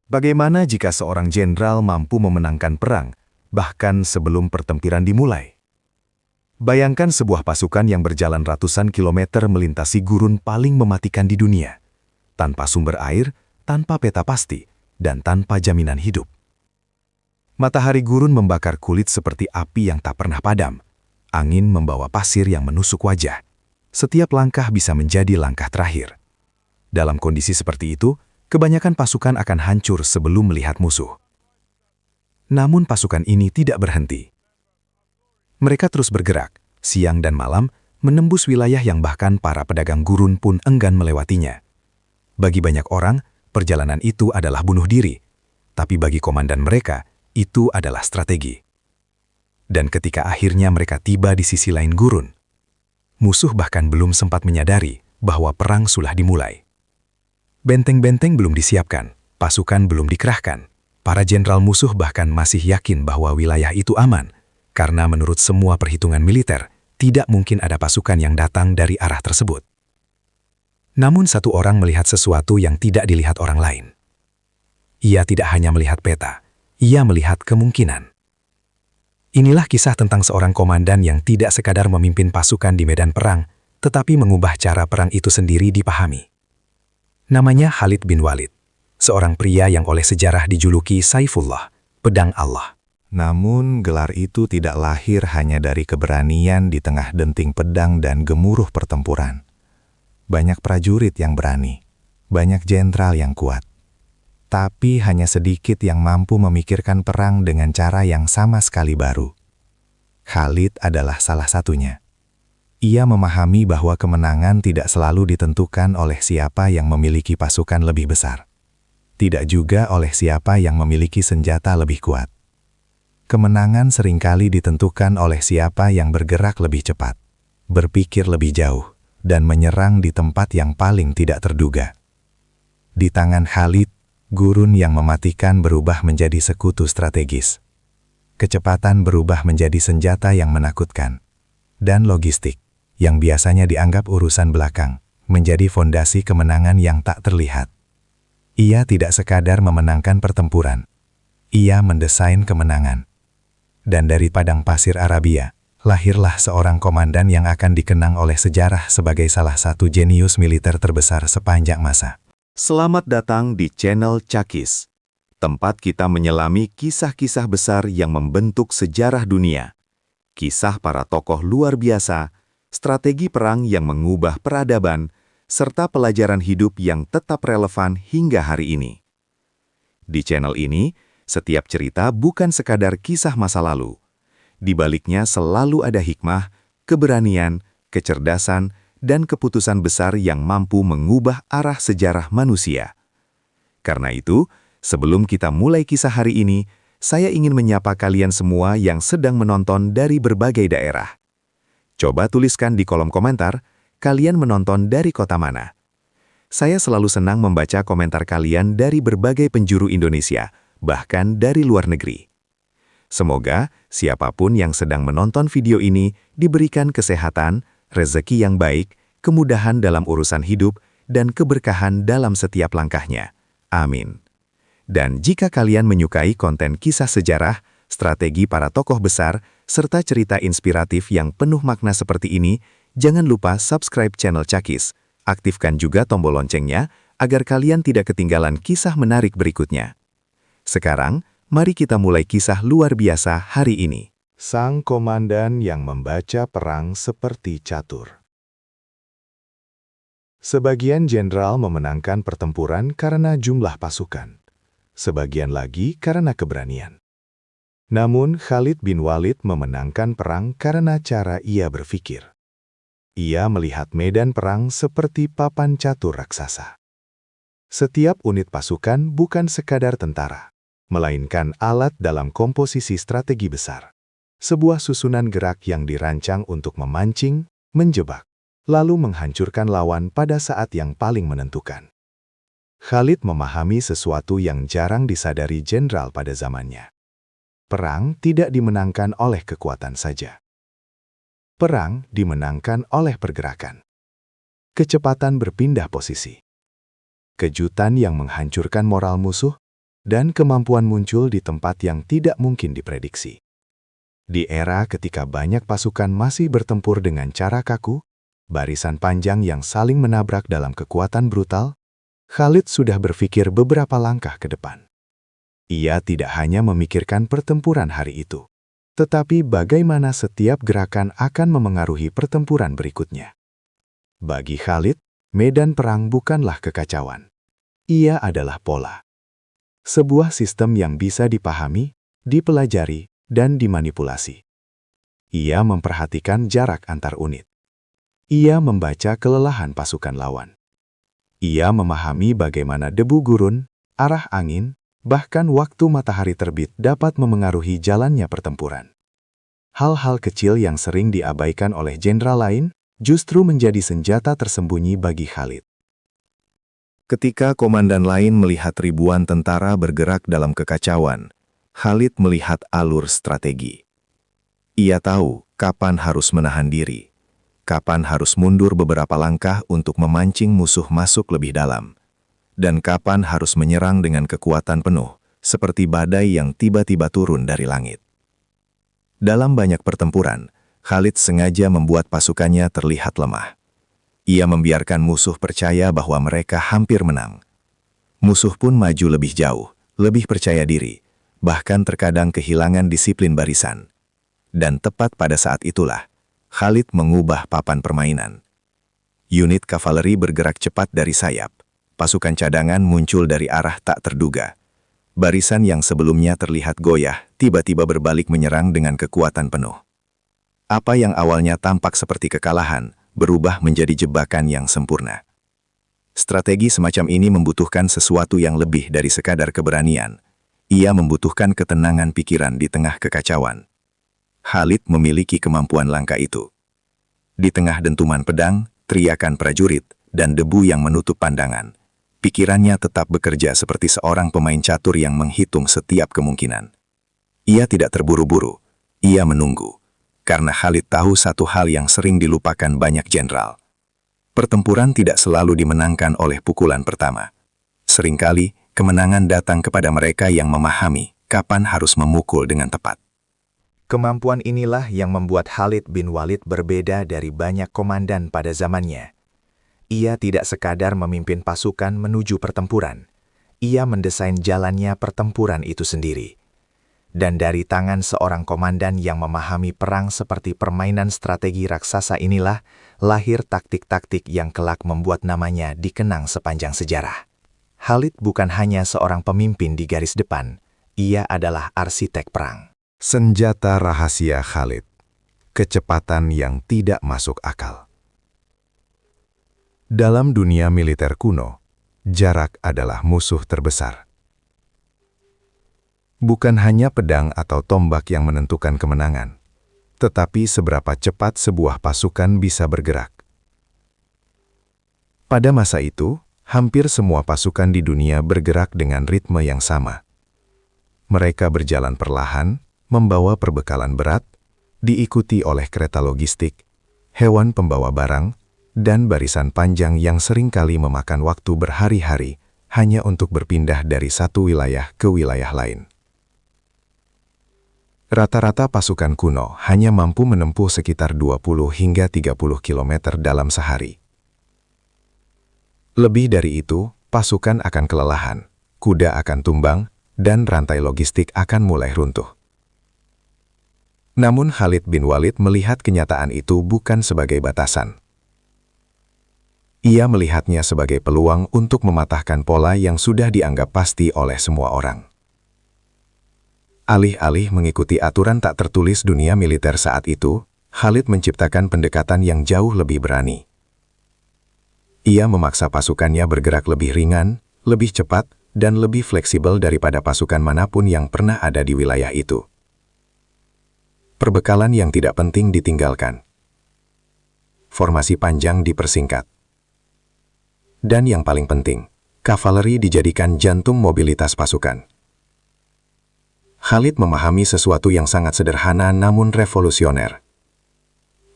Bagaimana jika seorang jenderal mampu memenangkan perang, bahkan sebelum pertempuran dimulai? Bayangkan sebuah pasukan yang berjalan ratusan kilometer melintasi gurun paling mematikan di dunia, tanpa sumber air, tanpa peta pasti, dan tanpa jaminan hidup. Matahari gurun membakar kulit seperti api yang tak pernah padam. Angin membawa pasir yang menusuk wajah. Setiap langkah bisa menjadi langkah terakhir. Dalam kondisi seperti itu, kebanyakan pasukan akan hancur sebelum melihat musuh. Namun pasukan ini tidak berhenti. Mereka terus bergerak, siang dan malam, menembus wilayah yang bahkan para pedagang gurun pun enggan melewatinya. Bagi banyak orang, perjalanan itu adalah bunuh diri. Tapi bagi komandan mereka, itu adalah strategi. Dan ketika akhirnya mereka tiba di sisi lain gurun, musuh bahkan belum sempat menyadari bahwa perang sudah dimulai. Benteng-benteng belum disiapkan, pasukan belum dikerahkan. Para jenderal musuh bahkan masih yakin bahwa wilayah itu aman, karena menurut semua perhitungan militer, tidak mungkin ada pasukan yang datang dari arah tersebut. Namun satu orang melihat sesuatu yang tidak dilihat orang lain. Ia tidak hanya melihat peta, ia melihat kemungkinan. Inilah kisah tentang seorang komandan yang tidak sekadar memimpin pasukan di medan perang, tetapi mengubah cara perang itu sendiri dipahami. Namanya Khalid bin Walid, seorang pria yang oleh sejarah dijuluki Saifullah, pedang Allah. Namun gelar itu tidak lahir hanya dari keberanian di tengah denting pedang dan gemuruh pertempuran. Banyak prajurit yang berani, banyak jenderal yang kuat. Tapi hanya sedikit yang mampu memikirkan perang dengan cara yang sama sekali baru. Khalid adalah salah satunya. Ia memahami bahwa kemenangan tidak selalu ditentukan oleh siapa yang memiliki pasukan lebih besar. Tidak juga oleh siapa yang memiliki senjata lebih kuat. Kemenangan seringkali ditentukan oleh siapa yang bergerak lebih cepat, berpikir lebih jauh, dan menyerang di tempat yang paling tidak terduga. Di tangan Khalid, gurun yang mematikan berubah menjadi sekutu strategis. Kecepatan berubah menjadi senjata yang menakutkan. Dan logistik, yang biasanya dianggap urusan belakang, menjadi fondasi kemenangan yang tak terlihat. Ia tidak sekadar memenangkan pertempuran. Ia mendesain kemenangan. Dan dari padang pasir Arabia, lahirlah seorang komandan yang akan dikenang oleh sejarah sebagai salah satu jenius militer terbesar sepanjang masa. Selamat datang di channel Cakis, tempat kita menyelami kisah-kisah besar yang membentuk sejarah dunia. Kisah para tokoh luar biasa, strategi perang yang mengubah peradaban, serta pelajaran hidup yang tetap relevan hingga hari ini. Di channel ini, setiap cerita bukan sekadar kisah masa lalu. Di baliknya selalu ada hikmah, keberanian, kecerdasan, dan keputusan besar yang mampu mengubah arah sejarah manusia. Karena itu, sebelum kita mulai kisah hari ini, saya ingin menyapa kalian semua yang sedang menonton dari berbagai daerah. Coba tuliskan di kolom komentar, kalian menonton dari kota mana. Saya selalu senang membaca komentar kalian dari berbagai penjuru Indonesia, bahkan dari luar negeri. Semoga siapapun yang sedang menonton video ini diberikan kesehatan, rezeki yang baik, kemudahan dalam urusan hidup, dan keberkahan dalam setiap langkahnya. Amin. Dan jika kalian menyukai konten kisah sejarah, strategi para tokoh besar, serta cerita inspiratif yang penuh makna seperti ini, jangan lupa subscribe channel Cakis, aktifkan juga tombol loncengnya, agar kalian tidak ketinggalan kisah menarik berikutnya. Sekarang, mari kita mulai kisah luar biasa hari ini. Sang komandan yang membaca perang seperti catur. Sebagian jenderal memenangkan pertempuran karena jumlah pasukan. Sebagian lagi karena keberanian. Namun Khalid bin Walid memenangkan perang karena cara ia berpikir. Ia melihat medan perang seperti papan catur raksasa. Setiap unit pasukan bukan sekadar tentara, melainkan alat dalam komposisi strategi besar. Sebuah susunan gerak yang dirancang untuk memancing, menjebak, lalu menghancurkan lawan pada saat yang paling menentukan. Khalid memahami sesuatu yang jarang disadari jenderal pada zamannya. Perang tidak dimenangkan oleh kekuatan saja. Perang dimenangkan oleh pergerakan. Kecepatan berpindah posisi. Kejutan yang menghancurkan moral musuh, dan kemampuan muncul di tempat yang tidak mungkin diprediksi. Di era ketika banyak pasukan masih bertempur dengan cara kaku, barisan panjang yang saling menabrak dalam kekuatan brutal, Khalid sudah berpikir beberapa langkah ke depan. Ia tidak hanya memikirkan pertempuran hari itu, tetapi bagaimana setiap gerakan akan memengaruhi pertempuran berikutnya. Bagi Khalid, medan perang bukanlah kekacauan. Ia adalah pola. Sebuah sistem yang bisa dipahami, dipelajari, dan dimanipulasi. Ia memperhatikan jarak antar unit. Ia membaca kelelahan pasukan lawan. Ia memahami bagaimana debu gurun, arah angin, bahkan waktu matahari terbit dapat memengaruhi jalannya pertempuran. Hal-hal kecil yang sering diabaikan oleh jenderal lain justru menjadi senjata tersembunyi bagi Khalid. Ketika komandan lain melihat ribuan tentara bergerak dalam kekacauan, Khalid melihat alur strategi. Ia tahu kapan harus menahan diri, kapan harus mundur beberapa langkah untuk memancing musuh masuk lebih dalam, dan kapan harus menyerang dengan kekuatan penuh, seperti badai yang tiba-tiba turun dari langit. Dalam banyak pertempuran, Khalid sengaja membuat pasukannya terlihat lemah. Ia membiarkan musuh percaya bahwa mereka hampir menang. Musuh pun maju lebih jauh, lebih percaya diri, bahkan terkadang kehilangan disiplin barisan. Dan tepat pada saat itulah, Khalid mengubah papan permainan. Unit kavaleri bergerak cepat dari sayap. Pasukan cadangan muncul dari arah tak terduga. Barisan yang sebelumnya terlihat goyah, tiba-tiba berbalik menyerang dengan kekuatan penuh. Apa yang awalnya tampak seperti kekalahan, berubah menjadi jebakan yang sempurna. Strategi semacam ini membutuhkan sesuatu yang lebih dari sekadar keberanian. Ia membutuhkan ketenangan pikiran di tengah kekacauan. Khalid memiliki kemampuan langka itu. Di tengah dentuman pedang, teriakan prajurit, dan debu yang menutup pandangan, pikirannya tetap bekerja seperti seorang pemain catur yang menghitung setiap kemungkinan. Ia tidak terburu-buru, ia menunggu. Karena Khalid tahu satu hal yang sering dilupakan banyak jenderal. Pertempuran tidak selalu dimenangkan oleh pukulan pertama. Seringkali, kemenangan datang kepada mereka yang memahami kapan harus memukul dengan tepat. Kemampuan inilah yang membuat Khalid bin Walid berbeda dari banyak komandan pada zamannya. Ia tidak sekadar memimpin pasukan menuju pertempuran. Ia mendesain jalannya pertempuran itu sendiri. Dan dari tangan seorang komandan yang memahami perang seperti permainan strategi raksasa inilah, lahir taktik-taktik yang kelak membuat namanya dikenang sepanjang sejarah. Khalid bukan hanya seorang pemimpin di garis depan, ia adalah arsitek perang. Senjata rahasia Khalid. Kecepatan yang tidak masuk akal. Dalam dunia militer kuno, jarak adalah musuh terbesar. Bukan hanya pedang atau tombak yang menentukan kemenangan, tetapi seberapa cepat sebuah pasukan bisa bergerak. Pada masa itu, hampir semua pasukan di dunia bergerak dengan ritme yang sama. Mereka berjalan perlahan, membawa perbekalan berat, diikuti oleh kereta logistik, hewan pembawa barang, dan barisan panjang yang seringkali memakan waktu berhari-hari hanya untuk berpindah dari satu wilayah ke wilayah lain. Rata-rata pasukan kuno hanya mampu menempuh sekitar 20 hingga 30 km dalam sehari. Lebih dari itu, pasukan akan kelelahan, kuda akan tumbang, dan rantai logistik akan mulai runtuh. Namun Khalid bin Walid melihat kenyataan itu bukan sebagai batasan. Ia melihatnya sebagai peluang untuk mematahkan pola yang sudah dianggap pasti oleh semua orang. Alih-alih mengikuti aturan tak tertulis dunia militer saat itu, Khalid menciptakan pendekatan yang jauh lebih berani. Ia memaksa pasukannya bergerak lebih ringan, lebih cepat, dan lebih fleksibel daripada pasukan manapun yang pernah ada di wilayah itu. Perbekalan yang tidak penting ditinggalkan. Formasi panjang dipersingkat. Dan yang paling penting, kavaleri dijadikan jantung mobilitas pasukan. Khalid memahami sesuatu yang sangat sederhana namun revolusioner.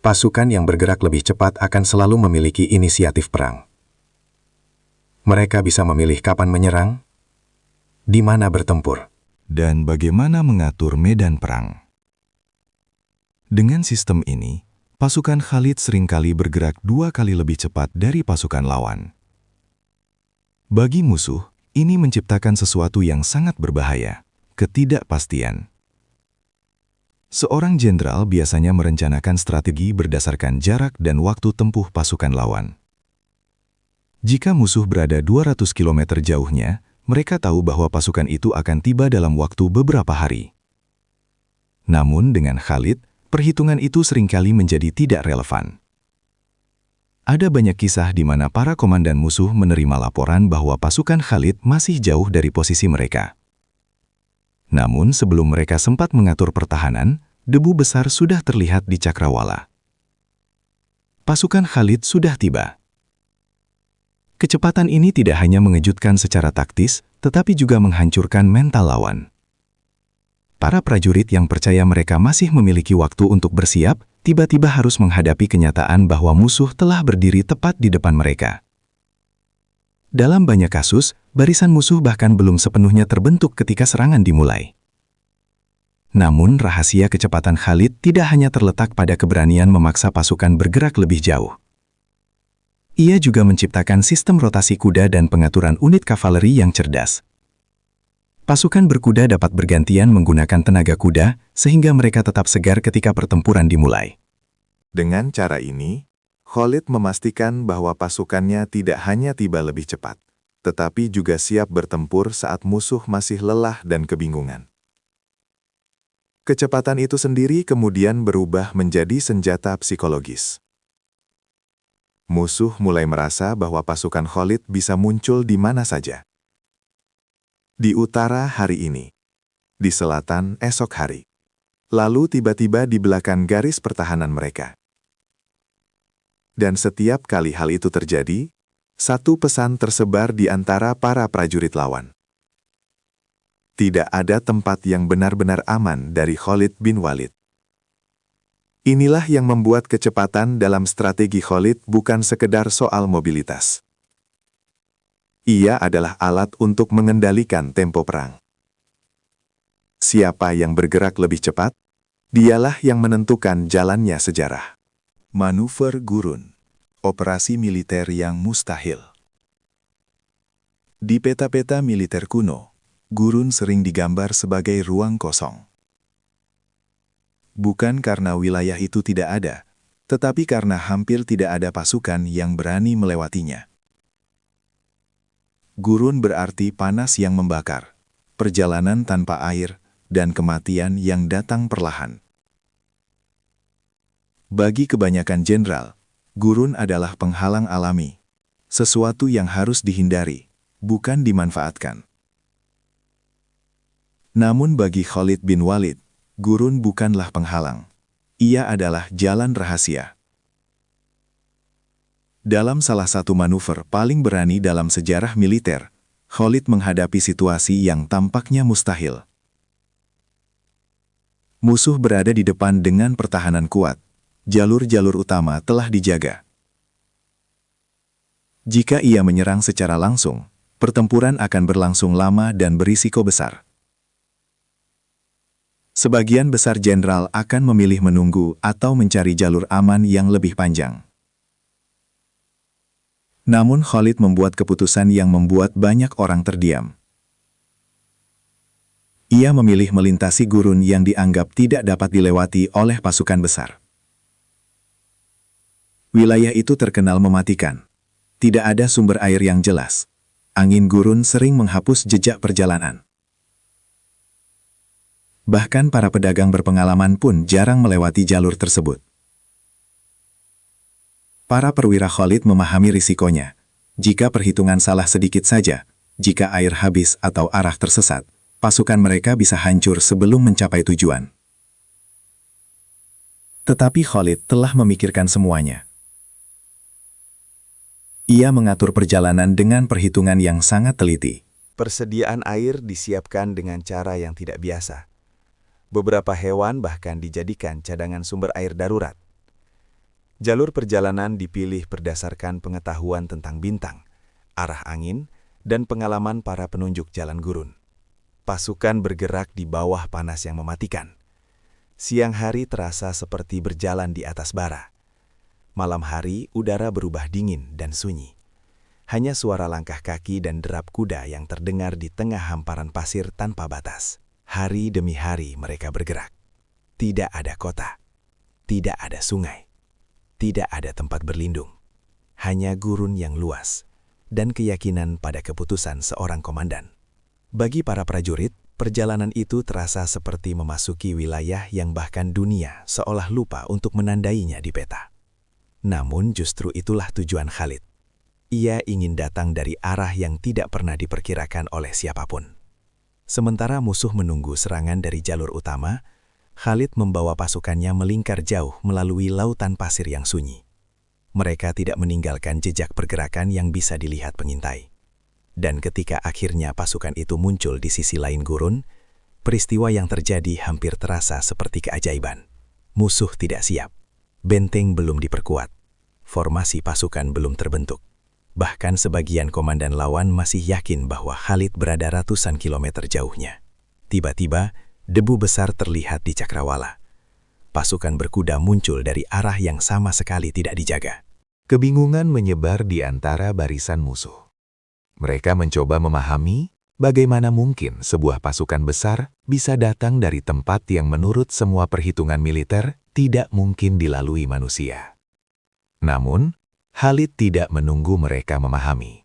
Pasukan yang bergerak lebih cepat akan selalu memiliki inisiatif perang. Mereka bisa memilih kapan menyerang, di mana bertempur, dan bagaimana mengatur medan perang. Dengan sistem ini, pasukan Khalid seringkali bergerak 2 kali lebih cepat dari pasukan lawan. Bagi musuh, ini menciptakan sesuatu yang sangat berbahaya, ketidakpastian. Seorang jenderal biasanya merencanakan strategi berdasarkan jarak dan waktu tempuh pasukan lawan. Jika musuh berada 200 km jauhnya, mereka tahu bahwa pasukan itu akan tiba dalam waktu beberapa hari. Namun dengan Khalid, perhitungan itu seringkali menjadi tidak relevan. Ada banyak kisah di mana para komandan musuh menerima laporan bahwa pasukan Khalid masih jauh dari posisi mereka. Namun sebelum mereka sempat mengatur pertahanan, debu besar sudah terlihat di cakrawala. Pasukan Khalid sudah tiba. Kecepatan ini tidak hanya mengejutkan secara taktis, tetapi juga menghancurkan mental lawan. Para prajurit yang percaya mereka masih memiliki waktu untuk bersiap, tiba-tiba harus menghadapi kenyataan bahwa musuh telah berdiri tepat di depan mereka. Dalam banyak kasus, barisan musuh bahkan belum sepenuhnya terbentuk ketika serangan dimulai. Namun, rahasia kecepatan Khalid tidak hanya terletak pada keberanian memaksa pasukan bergerak lebih jauh. Ia juga menciptakan sistem rotasi kuda dan pengaturan unit kavaleri yang cerdas. Pasukan berkuda dapat bergantian menggunakan tenaga kuda, sehingga mereka tetap segar ketika pertempuran dimulai. Dengan cara ini, Khalid memastikan bahwa pasukannya tidak hanya tiba lebih cepat, tetapi juga siap bertempur saat musuh masih lelah dan kebingungan. Kecepatan itu sendiri kemudian berubah menjadi senjata psikologis. Musuh mulai merasa bahwa pasukan Khalid bisa muncul di mana saja. Di utara hari ini, di selatan esok hari, lalu tiba-tiba di belakang garis pertahanan mereka. Dan setiap kali hal itu terjadi, satu pesan tersebar di antara para prajurit lawan. Tidak ada tempat yang benar-benar aman dari Khalid bin Walid. Inilah yang membuat kecepatan dalam strategi Khalid bukan sekedar soal mobilitas. Ia adalah alat untuk mengendalikan tempo perang. Siapa yang bergerak lebih cepat, dialah yang menentukan jalannya sejarah. Manuver Gurun, operasi militer yang mustahil. Di peta-peta militer kuno, Gurun sering digambar sebagai ruang kosong. Bukan karena wilayah itu tidak ada, tetapi karena hampir tidak ada pasukan yang berani melewatinya. Gurun berarti panas yang membakar, perjalanan tanpa air, dan kematian yang datang perlahan. Bagi kebanyakan jenderal, gurun adalah penghalang alami, sesuatu yang harus dihindari, bukan dimanfaatkan. Namun bagi Khalid bin Walid, gurun bukanlah penghalang. Ia adalah jalan rahasia. Dalam salah satu manuver paling berani dalam sejarah militer, Khalid menghadapi situasi yang tampaknya mustahil. Musuh berada di depan dengan pertahanan kuat. Jalur-jalur utama telah dijaga. Jika ia menyerang secara langsung, pertempuran akan berlangsung lama dan berisiko besar. Sebagian besar jenderal akan memilih menunggu atau mencari jalur aman yang lebih panjang. Namun Khalid membuat keputusan yang membuat banyak orang terdiam. Ia memilih melintasi gurun yang dianggap tidak dapat dilewati oleh pasukan besar. Wilayah itu terkenal mematikan. Tidak ada sumber air yang jelas. Angin gurun sering menghapus jejak perjalanan. Bahkan para pedagang berpengalaman pun jarang melewati jalur tersebut. Para perwira Khalid memahami risikonya. Jika perhitungan salah sedikit saja, jika air habis atau arah tersesat, pasukan mereka bisa hancur sebelum mencapai tujuan. Tetapi Khalid telah memikirkan semuanya. Ia mengatur perjalanan dengan perhitungan yang sangat teliti. Persediaan air disiapkan dengan cara yang tidak biasa. Beberapa hewan bahkan dijadikan cadangan sumber air darurat. Jalur perjalanan dipilih berdasarkan pengetahuan tentang bintang, arah angin, dan pengalaman para penunjuk jalan gurun. Pasukan bergerak di bawah panas yang mematikan. Siang hari terasa seperti berjalan di atas bara. Malam hari, udara berubah dingin dan sunyi. Hanya suara langkah kaki dan derap kuda yang terdengar di tengah hamparan pasir tanpa batas. Hari demi hari mereka bergerak. Tidak ada kota, tidak ada sungai, tidak ada tempat berlindung. Hanya gurun yang luas dan keyakinan pada keputusan seorang komandan. Bagi para prajurit, perjalanan itu terasa seperti memasuki wilayah yang bahkan dunia seolah lupa untuk menandainya di peta. Namun justru itulah tujuan Khalid. Ia ingin datang dari arah yang tidak pernah diperkirakan oleh siapapun. Sementara musuh menunggu serangan dari jalur utama, Khalid membawa pasukannya melingkar jauh melalui lautan pasir yang sunyi. Mereka tidak meninggalkan jejak pergerakan yang bisa dilihat pengintai. Dan ketika akhirnya pasukan itu muncul di sisi lain gurun, peristiwa yang terjadi hampir terasa seperti keajaiban. Musuh tidak siap, benteng belum diperkuat, formasi pasukan belum terbentuk. Bahkan sebagian komandan lawan masih yakin bahwa Khalid berada ratusan kilometer jauhnya. Tiba-tiba, debu besar terlihat di cakrawala. Pasukan berkuda muncul dari arah yang sama sekali tidak dijaga. Kebingungan menyebar di antara barisan musuh. Mereka mencoba memahami bagaimana mungkin sebuah pasukan besar bisa datang dari tempat yang menurut semua perhitungan militer tidak mungkin dilalui manusia. Namun, Khalid tidak menunggu mereka memahami.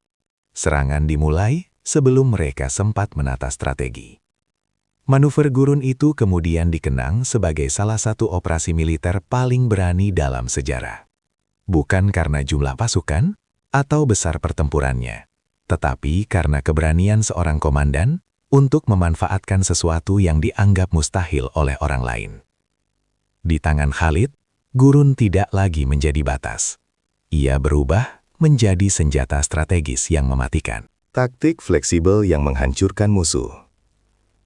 Serangan dimulai sebelum mereka sempat menata strategi. Manuver gurun itu kemudian dikenang sebagai salah satu operasi militer paling berani dalam sejarah. Bukan karena jumlah pasukan atau besar pertempurannya, tetapi karena keberanian seorang komandan untuk memanfaatkan sesuatu yang dianggap mustahil oleh orang lain. Di tangan Khalid, gurun tidak lagi menjadi batas. Ia berubah menjadi senjata strategis yang mematikan. Taktik fleksibel yang menghancurkan musuh.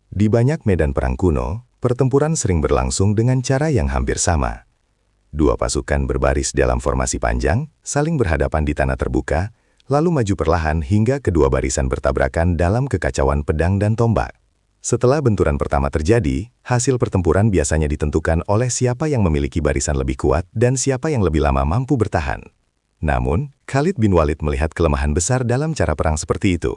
Di banyak medan perang kuno, pertempuran sering berlangsung dengan cara yang hampir sama. Dua pasukan berbaris dalam formasi panjang, saling berhadapan di tanah terbuka, lalu maju perlahan hingga kedua barisan bertabrakan dalam kekacauan pedang dan tombak. Setelah benturan pertama terjadi, hasil pertempuran biasanya ditentukan oleh siapa yang memiliki barisan lebih kuat dan siapa yang lebih lama mampu bertahan. Namun, Khalid bin Walid melihat kelemahan besar dalam cara perang seperti itu.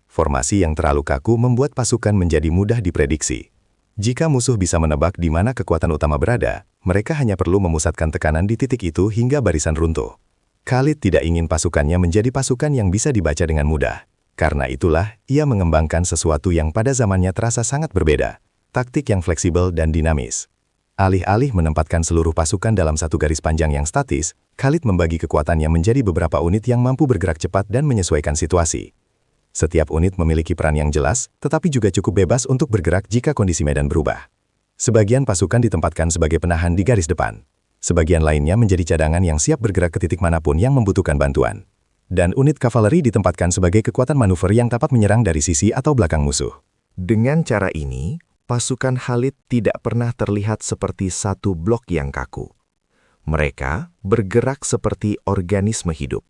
Formasi yang terlalu kaku membuat pasukan menjadi mudah diprediksi. Jika musuh bisa menebak di mana kekuatan utama berada, mereka hanya perlu memusatkan tekanan di titik itu hingga barisan runtuh. Khalid tidak ingin pasukannya menjadi pasukan yang bisa dibaca dengan mudah. Karena itulah, ia mengembangkan sesuatu yang pada zamannya terasa sangat berbeda, taktik yang fleksibel dan dinamis. Alih-alih menempatkan seluruh pasukan dalam satu garis panjang yang statis, Khalid membagi kekuatannya menjadi beberapa unit yang mampu bergerak cepat dan menyesuaikan situasi. Setiap unit memiliki peran yang jelas, tetapi juga cukup bebas untuk bergerak jika kondisi medan berubah. Sebagian pasukan ditempatkan sebagai penahan di garis depan. Sebagian lainnya menjadi cadangan yang siap bergerak ke titik manapun yang membutuhkan bantuan. Dan unit kavaleri ditempatkan sebagai kekuatan manuver yang dapat menyerang dari sisi atau belakang musuh. Dengan cara ini, pasukan Khalid tidak pernah terlihat seperti satu blok yang kaku. Mereka bergerak seperti organisme hidup.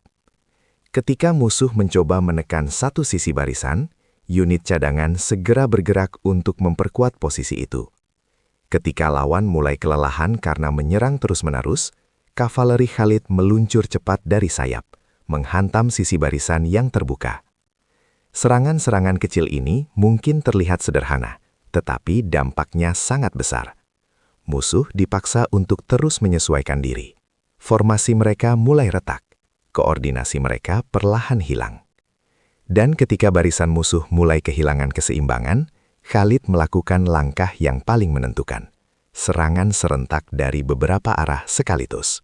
Ketika musuh mencoba menekan satu sisi barisan, unit cadangan segera bergerak untuk memperkuat posisi itu. Ketika lawan mulai kelelahan karena menyerang terus-menerus, kavaleri Khalid meluncur cepat dari sayap, menghantam sisi barisan yang terbuka. Serangan-serangan kecil ini mungkin terlihat sederhana, tetapi dampaknya sangat besar. Musuh dipaksa untuk terus menyesuaikan diri. Formasi mereka mulai retak, koordinasi mereka perlahan hilang. Dan ketika barisan musuh mulai kehilangan keseimbangan, Khalid melakukan langkah yang paling menentukan, serangan serentak dari beberapa arah sekaligus.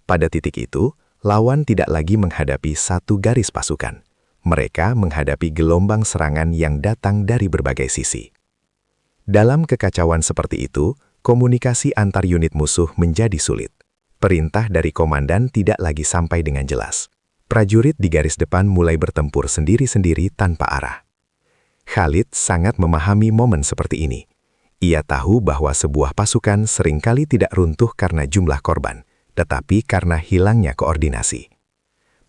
Pada titik itu, lawan tidak lagi menghadapi satu garis pasukan. Mereka menghadapi gelombang serangan yang datang dari berbagai sisi. Dalam kekacauan seperti itu, komunikasi antar unit musuh menjadi sulit. Perintah dari komandan tidak lagi sampai dengan jelas. Prajurit di garis depan mulai bertempur sendiri-sendiri tanpa arah. Khalid sangat memahami momen seperti ini. Ia tahu bahwa sebuah pasukan seringkali tidak runtuh karena jumlah korban, tetapi karena hilangnya koordinasi.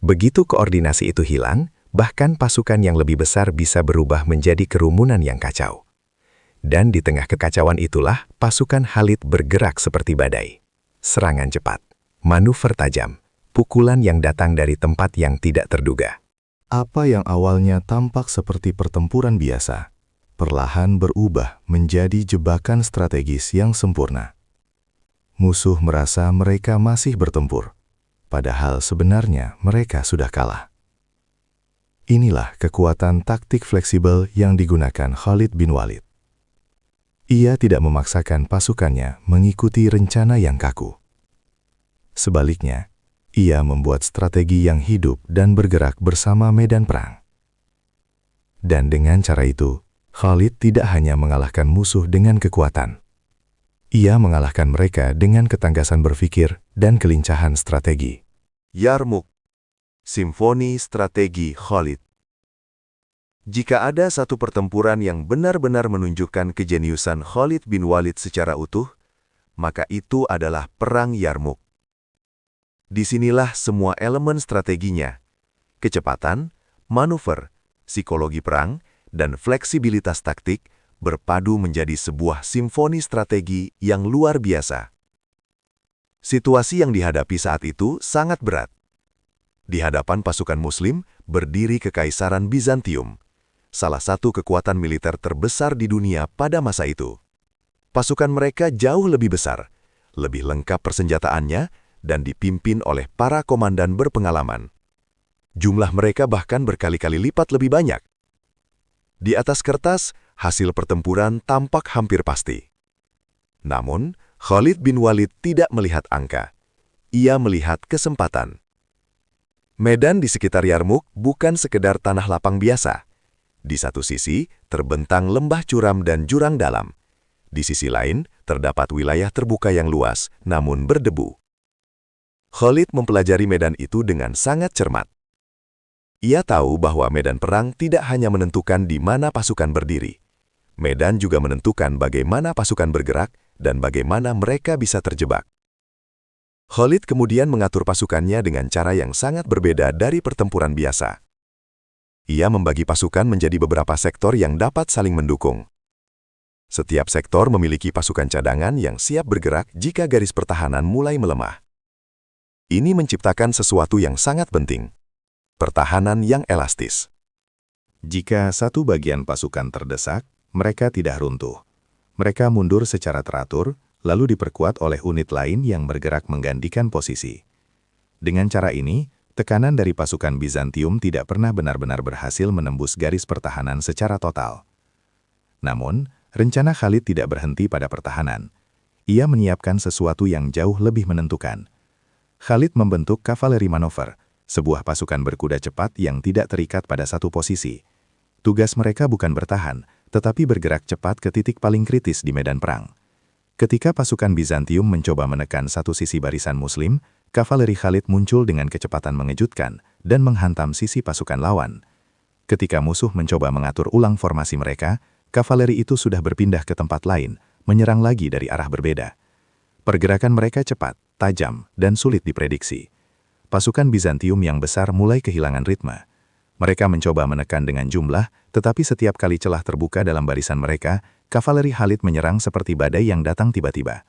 Begitu koordinasi itu hilang, Bahkan pasukan yang lebih besar bisa berubah menjadi kerumunan yang kacau. Dan di tengah kekacauan itulah pasukan Khalid bergerak seperti badai. Serangan cepat, manuver tajam, pukulan yang datang dari tempat yang tidak terduga. Apa yang awalnya tampak seperti pertempuran biasa, perlahan berubah menjadi jebakan strategis yang sempurna. Musuh merasa mereka masih bertempur, padahal sebenarnya mereka sudah kalah. Inilah kekuatan taktik fleksibel yang digunakan Khalid bin Walid. Ia tidak memaksakan pasukannya mengikuti rencana yang kaku. Sebaliknya, ia membuat strategi yang hidup dan bergerak bersama medan perang. Dan dengan cara itu, Khalid tidak hanya mengalahkan musuh dengan kekuatan. Ia mengalahkan mereka dengan ketangkasan berpikir dan kelincahan strategi. Yarmuk, Simfoni Strategi Khalid. Jika ada satu pertempuran yang benar-benar menunjukkan kejeniusan Khalid bin Walid secara utuh, maka itu adalah Perang Yarmuk. Disinilah semua elemen strateginya, kecepatan, manuver, psikologi perang, dan fleksibilitas taktik berpadu menjadi sebuah simfoni strategi yang luar biasa. Situasi yang dihadapi saat itu sangat berat. Di hadapan pasukan Muslim berdiri Kekaisaran Bizantium, salah satu kekuatan militer terbesar di dunia pada masa itu. Pasukan mereka jauh lebih besar, lebih lengkap persenjataannya, dan dipimpin oleh para komandan berpengalaman. Jumlah mereka bahkan berkali-kali lipat lebih banyak. Di atas kertas, hasil pertempuran tampak hampir pasti. Namun, Khalid bin Walid tidak melihat angka. Ia melihat kesempatan. Medan di sekitar Yarmuk bukan sekedar tanah lapang biasa. Di satu sisi, terbentang lembah curam dan jurang dalam. Di sisi lain, terdapat wilayah terbuka yang luas, namun berdebu. Khalid mempelajari medan itu dengan sangat cermat. Ia tahu bahwa medan perang tidak hanya menentukan di mana pasukan berdiri. Medan juga menentukan bagaimana pasukan bergerak dan bagaimana mereka bisa terjebak. Khalid kemudian mengatur pasukannya dengan cara yang sangat berbeda dari pertempuran biasa. Ia membagi pasukan menjadi beberapa sektor yang dapat saling mendukung. Setiap sektor memiliki pasukan cadangan yang siap bergerak jika garis pertahanan mulai melemah. Ini menciptakan sesuatu yang sangat penting, pertahanan yang elastis. Jika satu bagian pasukan terdesak, mereka tidak runtuh. Mereka mundur secara teratur, lalu diperkuat oleh unit lain yang bergerak menggantikan posisi. Dengan cara ini, tekanan dari pasukan Bizantium tidak pernah benar-benar berhasil menembus garis pertahanan secara total. Namun, rencana Khalid tidak berhenti pada pertahanan. Ia menyiapkan sesuatu yang jauh lebih menentukan. Khalid membentuk kavaleri manuver, sebuah pasukan berkuda cepat yang tidak terikat pada satu posisi. Tugas mereka bukan bertahan, tetapi bergerak cepat ke titik paling kritis di medan perang. Ketika pasukan Bizantium mencoba menekan satu sisi barisan Muslim, kavaleri Khalid muncul dengan kecepatan mengejutkan dan menghantam sisi pasukan lawan. Ketika musuh mencoba mengatur ulang formasi mereka, kavaleri itu sudah berpindah ke tempat lain, menyerang lagi dari arah berbeda. Pergerakan mereka cepat, tajam, dan sulit diprediksi. Pasukan Bizantium yang besar mulai kehilangan ritme. Mereka mencoba menekan dengan jumlah, tetapi setiap kali celah terbuka dalam barisan mereka, kavaleri Khalid menyerang seperti badai yang datang tiba-tiba.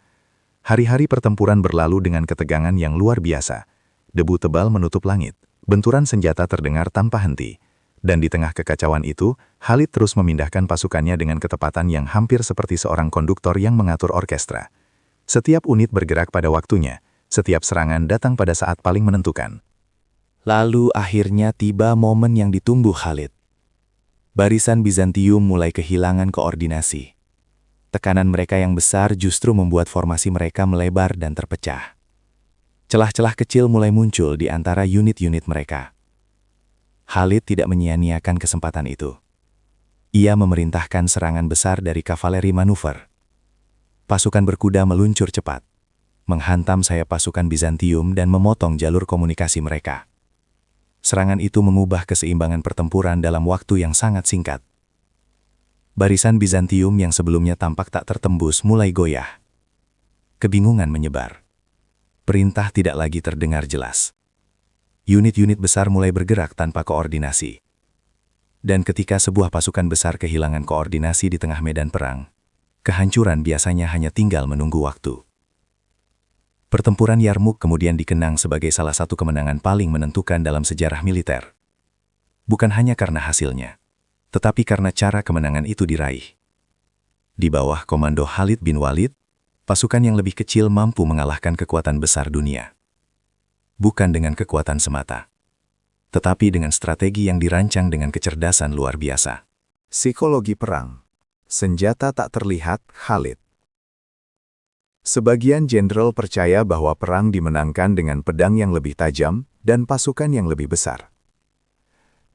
Hari-hari pertempuran berlalu dengan ketegangan yang luar biasa. Debu tebal menutup langit, benturan senjata terdengar tanpa henti. Dan di tengah kekacauan itu, Khalid terus memindahkan pasukannya dengan ketepatan yang hampir seperti seorang konduktor yang mengatur orkestra. Setiap unit bergerak pada waktunya, setiap serangan datang pada saat paling menentukan. Lalu akhirnya tiba momen yang ditunggu Khalid. Barisan Bizantium mulai kehilangan koordinasi. Tekanan mereka yang besar justru membuat formasi mereka melebar dan terpecah. Celah-celah kecil mulai muncul di antara unit-unit mereka. Khalid tidak menyia-nyiakan kesempatan itu. Ia memerintahkan serangan besar dari kavaleri manuver. Pasukan berkuda meluncur cepat, menghantam sayap pasukan Bizantium dan memotong jalur komunikasi mereka. Serangan itu mengubah keseimbangan pertempuran dalam waktu yang sangat singkat. Barisan Bizantium yang sebelumnya tampak tak tertembus mulai goyah. Kebingungan menyebar. Perintah tidak lagi terdengar jelas. Unit-unit besar mulai bergerak tanpa koordinasi. Dan ketika sebuah pasukan besar kehilangan koordinasi di tengah medan perang, kehancuran biasanya hanya tinggal menunggu waktu. Pertempuran Yarmouk kemudian dikenang sebagai salah satu kemenangan paling menentukan dalam sejarah militer. Bukan hanya karena hasilnya, tetapi karena cara kemenangan itu diraih. Di bawah komando Khalid bin Walid, pasukan yang lebih kecil mampu mengalahkan kekuatan besar dunia. Bukan dengan kekuatan semata, tetapi dengan strategi yang dirancang dengan kecerdasan luar biasa. Psikologi perang. Senjata tak terlihat, Khalid. Sebagian jenderal percaya bahwa perang dimenangkan dengan pedang yang lebih tajam dan pasukan yang lebih besar.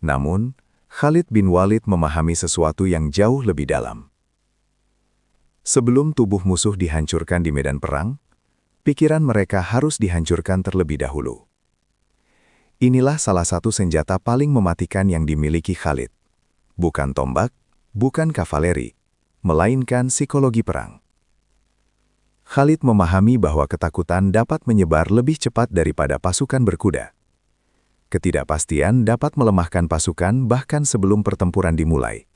Namun, Khalid bin Walid memahami sesuatu yang jauh lebih dalam. Sebelum tubuh musuh dihancurkan di medan perang, pikiran mereka harus dihancurkan terlebih dahulu. Inilah salah satu senjata paling mematikan yang dimiliki Khalid. Bukan tombak, bukan kavaleri, melainkan psikologi perang. Khalid memahami bahwa ketakutan dapat menyebar lebih cepat daripada pasukan berkuda. Ketidakpastian dapat melemahkan pasukan bahkan sebelum pertempuran dimulai.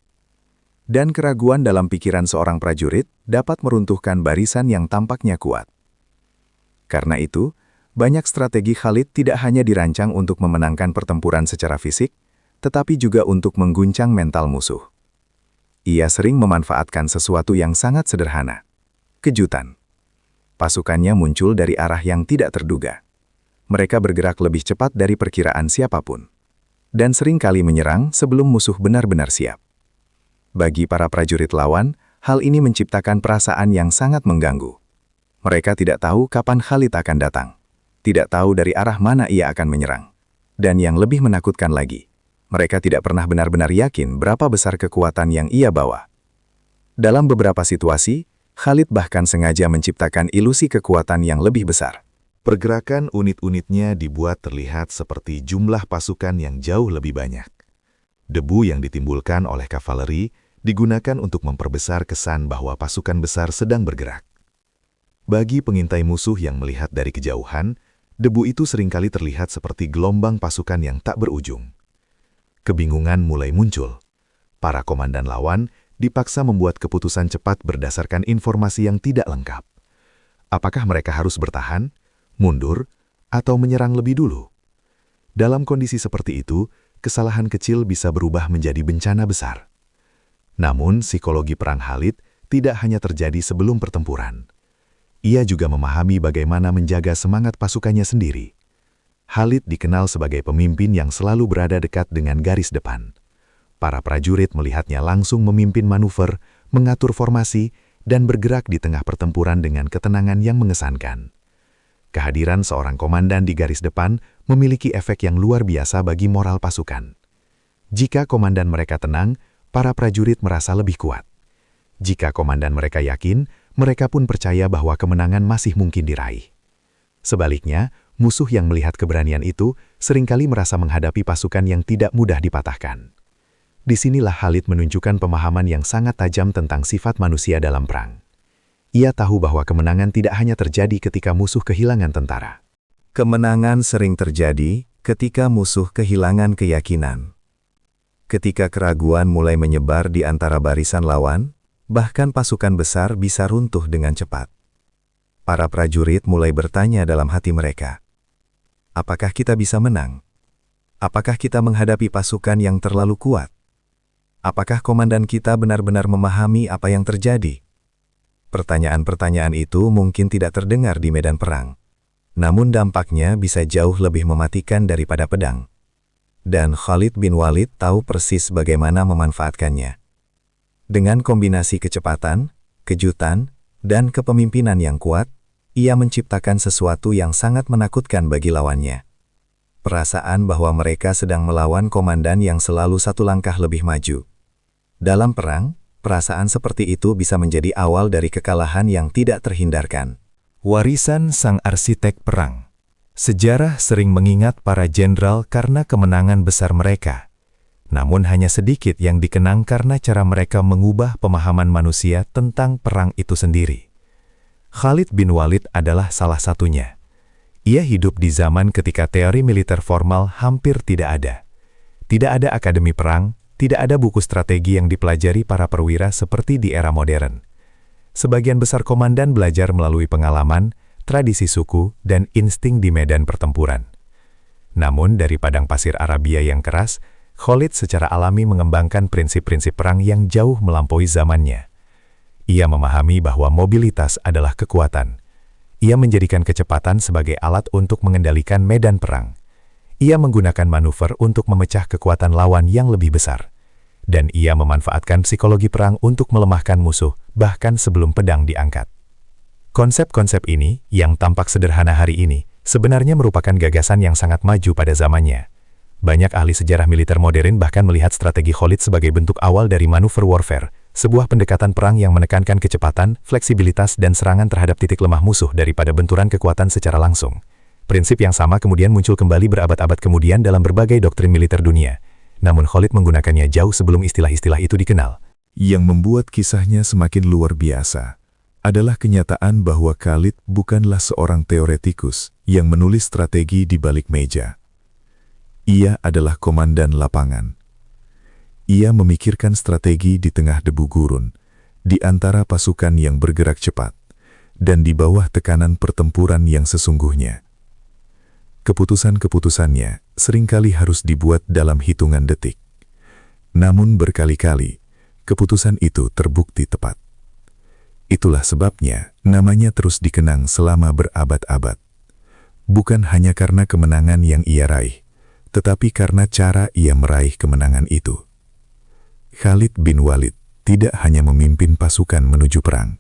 Dan keraguan dalam pikiran seorang prajurit dapat meruntuhkan barisan yang tampaknya kuat. Karena itu, banyak strategi Khalid tidak hanya dirancang untuk memenangkan pertempuran secara fisik, tetapi juga untuk mengguncang mental musuh. Ia sering memanfaatkan sesuatu yang sangat sederhana. Kejutan. Pasukannya muncul dari arah yang tidak terduga. Mereka bergerak lebih cepat dari perkiraan siapapun. Dan seringkali menyerang sebelum musuh benar-benar siap. Bagi para prajurit lawan, hal ini menciptakan perasaan yang sangat mengganggu. Mereka tidak tahu kapan Khalid akan datang. Tidak tahu dari arah mana ia akan menyerang. Dan yang lebih menakutkan lagi, mereka tidak pernah benar-benar yakin berapa besar kekuatan yang ia bawa. Dalam beberapa situasi, Khalid bahkan sengaja menciptakan ilusi kekuatan yang lebih besar. Pergerakan unit-unitnya dibuat terlihat seperti jumlah pasukan yang jauh lebih banyak. Debu yang ditimbulkan oleh kavaleri digunakan untuk memperbesar kesan bahwa pasukan besar sedang bergerak. Bagi pengintai musuh yang melihat dari kejauhan, debu itu seringkali terlihat seperti gelombang pasukan yang tak berujung. Kebingungan mulai muncul. Para komandan lawan dipaksa membuat keputusan cepat berdasarkan informasi yang tidak lengkap. Apakah mereka harus bertahan, mundur, atau menyerang lebih dulu? Dalam kondisi seperti itu, kesalahan kecil bisa berubah menjadi bencana besar. Namun, psikologi perang Khalid tidak hanya terjadi sebelum pertempuran. Ia juga memahami bagaimana menjaga semangat pasukannya sendiri. Khalid dikenal sebagai pemimpin yang selalu berada dekat dengan garis depan. Para prajurit melihatnya langsung memimpin manuver, mengatur formasi, dan bergerak di tengah pertempuran dengan ketenangan yang mengesankan. Kehadiran seorang komandan di garis depan memiliki efek yang luar biasa bagi moral pasukan. Jika komandan mereka tenang, para prajurit merasa lebih kuat. Jika komandan mereka yakin, mereka pun percaya bahwa kemenangan masih mungkin diraih. Sebaliknya, musuh yang melihat keberanian itu seringkali merasa menghadapi pasukan yang tidak mudah dipatahkan. Disinilah Khalid menunjukkan pemahaman yang sangat tajam tentang sifat manusia dalam perang. Ia tahu bahwa kemenangan tidak hanya terjadi ketika musuh kehilangan tentara. Kemenangan sering terjadi ketika musuh kehilangan keyakinan. Ketika keraguan mulai menyebar di antara barisan lawan, bahkan pasukan besar bisa runtuh dengan cepat. Para prajurit mulai bertanya dalam hati mereka, apakah kita bisa menang? Apakah kita menghadapi pasukan yang terlalu kuat? Apakah komandan kita benar-benar memahami apa yang terjadi? Pertanyaan-pertanyaan itu mungkin tidak terdengar di medan perang, namun dampaknya bisa jauh lebih mematikan daripada pedang. Dan Khalid bin Walid tahu persis bagaimana memanfaatkannya. Dengan kombinasi kecepatan, kejutan, dan kepemimpinan yang kuat, ia menciptakan sesuatu yang sangat menakutkan bagi lawannya. Perasaan bahwa mereka sedang melawan komandan yang selalu satu langkah lebih maju. Dalam perang, perasaan seperti itu bisa menjadi awal dari kekalahan yang tidak terhindarkan. Warisan sang arsitek perang. Sejarah sering mengingat para jenderal karena kemenangan besar mereka. Namun hanya sedikit yang dikenang karena cara mereka mengubah pemahaman manusia tentang perang itu sendiri. Khalid bin Walid adalah salah satunya. Ia hidup di zaman ketika teori militer formal hampir tidak ada. Tidak ada akademi perang, Tidak ada buku strategi yang dipelajari para perwira seperti di era modern. Sebagian besar komandan belajar melalui pengalaman, tradisi suku, dan insting di medan pertempuran. Namun dari padang pasir Arabia yang keras, Khalid secara alami mengembangkan prinsip-prinsip perang yang jauh melampaui zamannya. Ia memahami bahwa mobilitas adalah kekuatan. Ia menjadikan kecepatan sebagai alat untuk mengendalikan medan perang. Ia menggunakan manuver untuk memecah kekuatan lawan yang lebih besar. Dan ia memanfaatkan psikologi perang untuk melemahkan musuh, bahkan sebelum pedang diangkat. Konsep-konsep ini, yang tampak sederhana hari ini, sebenarnya merupakan gagasan yang sangat maju pada zamannya. Banyak ahli sejarah militer modern bahkan melihat strategi Khalid sebagai bentuk awal dari manuver warfare, sebuah pendekatan perang yang menekankan kecepatan, fleksibilitas, dan serangan terhadap titik lemah musuh daripada benturan kekuatan secara langsung. Prinsip yang sama kemudian muncul kembali berabad-abad kemudian dalam berbagai doktrin militer dunia. Namun Khalid menggunakannya jauh sebelum istilah-istilah itu dikenal. Yang membuat kisahnya semakin luar biasa adalah kenyataan bahwa Khalid bukanlah seorang teoretikus yang menulis strategi di balik meja. Ia adalah komandan lapangan. Ia memikirkan strategi di tengah debu gurun, di antara pasukan yang bergerak cepat, dan di bawah tekanan pertempuran yang sesungguhnya. Keputusan-keputusannya seringkali harus dibuat dalam hitungan detik. Namun berkali-kali, keputusan itu terbukti tepat. Itulah sebabnya namanya terus dikenang selama berabad-abad. Bukan hanya karena kemenangan yang ia raih, tetapi karena cara ia meraih kemenangan itu. Khalid bin Walid tidak hanya memimpin pasukan menuju perang,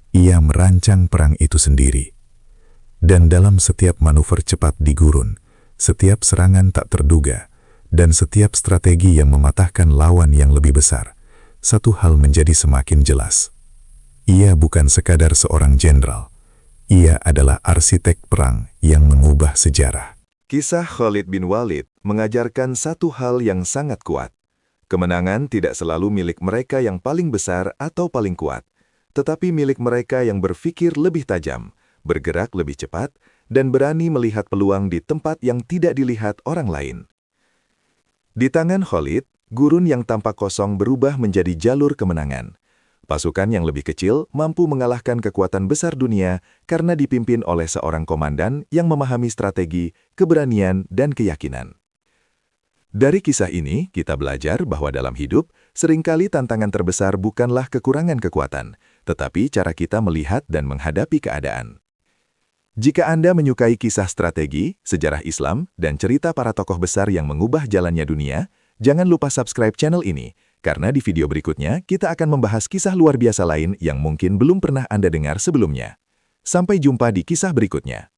ia merancang perang itu sendiri. Dan dalam setiap manuver cepat di gurun, setiap serangan tak terduga, dan setiap strategi yang mematahkan lawan yang lebih besar, satu hal menjadi semakin jelas. Ia bukan sekadar seorang jenderal, ia adalah arsitek perang yang mengubah sejarah. Kisah Khalid bin Walid mengajarkan satu hal yang sangat kuat. Kemenangan tidak selalu milik mereka yang paling besar atau paling kuat, tetapi milik mereka yang berpikir lebih tajam, bergerak lebih cepat, dan berani melihat peluang di tempat yang tidak dilihat orang lain. Di tangan Khalid, gurun yang tampak kosong berubah menjadi jalur kemenangan. Pasukan yang lebih kecil mampu mengalahkan kekuatan besar dunia karena dipimpin oleh seorang komandan yang memahami strategi, keberanian, dan keyakinan. Dari kisah ini, kita belajar bahwa dalam hidup, seringkali tantangan terbesar bukanlah kekurangan kekuatan, tetapi cara kita melihat dan menghadapi keadaan. Jika Anda menyukai kisah strategi, sejarah Islam, dan cerita para tokoh besar yang mengubah jalannya dunia, jangan lupa subscribe channel ini, karena di video berikutnya kita akan membahas kisah luar biasa lain yang mungkin belum pernah Anda dengar sebelumnya. Sampai jumpa di kisah berikutnya.